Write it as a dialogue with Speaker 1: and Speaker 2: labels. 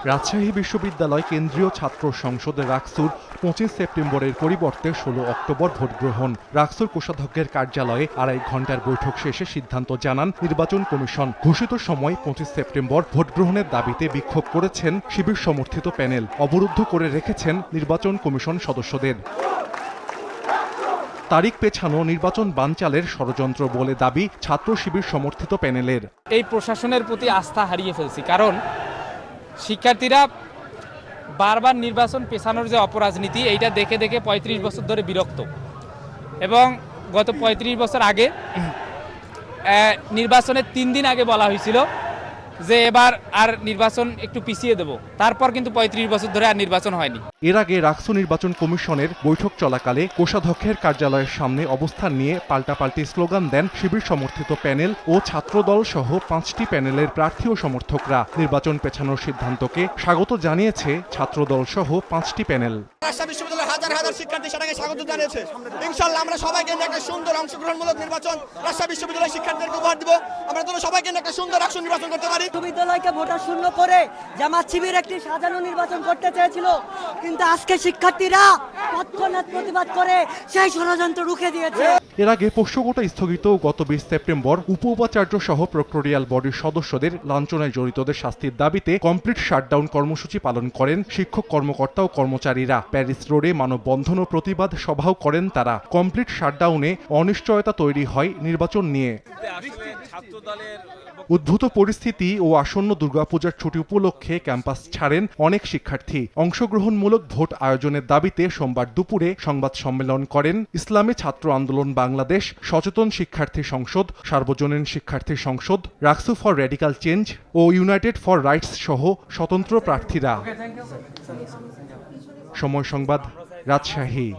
Speaker 1: রাজশাহী বিশ্ববিদ্যালয় কেন্দ্রীয় ছাত্র সংসদ রাকসুর 25 সেপ্টেম্বরের পরিবর্তে 16 অক্টোবর ভোট গ্রহণ। রাকসুর কোষাধ্যক্ষের কার্যালয়ে 2.5 ঘণ্টার বৈঠক শেষে সিদ্ধান্ত জানান নির্বাচন কমিশন। ঘোষিত সময় 25 সেপ্টেম্বর ভোট গ্রহণের দাবিতে বিক্ষোভ করেছেন শিবির সমর্থিত প্যানেল, অবরুদ্ধ করে রেখেছেন নির্বাচন কমিশন সদস্যদের। তারিখ পেছানো নির্বাচন বানচালের ষড়যন্ত্র বলে দাবি ছাত্র শিবির সমর্থিত প্যানেলের।
Speaker 2: এই প্রশাসনের প্রতি আস্থা হারিয়ে ফেলছি, কারণ শিক্ষার্থীরা বারবার নির্বাচন পেছানোর যে অপরাজনীতি, এইটা দেখে দেখে 35 বছর ধরে বিরক্ত। এবং গত 35 বছর আগে নির্বাচনের 3 দিন আগে বলা হয়েছিল যে এবার আর নির্বাচন একটু পিছিয়ে দেব, তারপর কিন্তু 35 বছর ধরে আর নির্বাচন হয়নি।
Speaker 1: এর আগে রাকসু নির্বাচন কমিশনের বৈঠক চলাকালে কোষাধ্যক্ষের কার্যালয়ের সামনে অবস্থান নিয়ে পাল্টাপাল্টি স্লোগান দেন শিবির সমর্থিত প্যানেল ও ছাত্রদল সহ 5টি প্যানেলের প্রার্থী ও সমর্থকরা। নির্বাচন পেছানোর সিদ্ধান্তকে স্বাগত জানিয়েছে ছাত্রদল সহ 5টি প্যানেল।
Speaker 3: রাজশাহী বিশ্ববিদ্যালয়ের হাজার হাজার শিক্ষার্থী সেটাকে স্বাগত জানিয়েছে। ইনশাআল্লাহ আমরা সবাইকে নিয়ে একটা সুন্দর অংশগ্রহণমূলক নির্বাচন রাজশাহী বিশ্ববিদ্যালয়ের শিক্ষার্থীদেরকে উপহার দিব। আমরা যেন সবাইকে নিয়ে একটা সুন্দর আসন নির্বাচন করতে পারি।
Speaker 4: বিশ্ববিদ্যালয়কে ভোটার শূন্য করে জামাত শিবির একটি সাজানো নির্বাচন করতে চেয়েছিল, কিন্তু আজকে শিক্ষার্থীরা তৎক্ষণাৎ প্রতিবাদ করে সেই ষড়যন্ত্র রুখে দিয়েছে।
Speaker 1: এর আগে পোষ্যকোটা স্থগিত গত 20 সেপ্টেম্বর উপাচার্য সহ প্রক্টোরিয়াল বডির সদস্যদের লাঞ্ছনায় জড়িতদের শাস্তির দাবিতে কমপ্লিট শাটডাউন কর্মসূচি পালন করেন শিক্ষক কর্মকর্তা ও কর্মচারীরা। প্যারিস রোডে মানববন্ধন ও প্রতিবাদ সভাও করেন তারা। কমপ্লিট শাটডাউনে অনিশ্চয়তা তৈরি হয় নির্বাচন নিয়ে। উদ্ভূত পরিস্থিতি ও আসন্ন দুর্গাপূজার ছুটি উপলক্ষে ক্যাম্পাস ছাড়েন অনেক শিক্ষার্থী। অংশগ্রহণমূলক ভোট আয়োজনের দাবিতে সোমবার দুপুরে সংবাদ সম্মেলন করেন ইসলামী ছাত্র আন্দোলন বাংলাদেশ, সচেতন শিক্ষার্থী সংসদ, সার্বজনীন শিক্ষার্থী সংসদ, রাকসু ফর র্যাডিক্যাল চেঞ্জ ও ইউনাইটেড ফর রাইটস সহ স্বতন্ত্র প্রার্থীরা। সময় সংবাদ, রাজশাহী।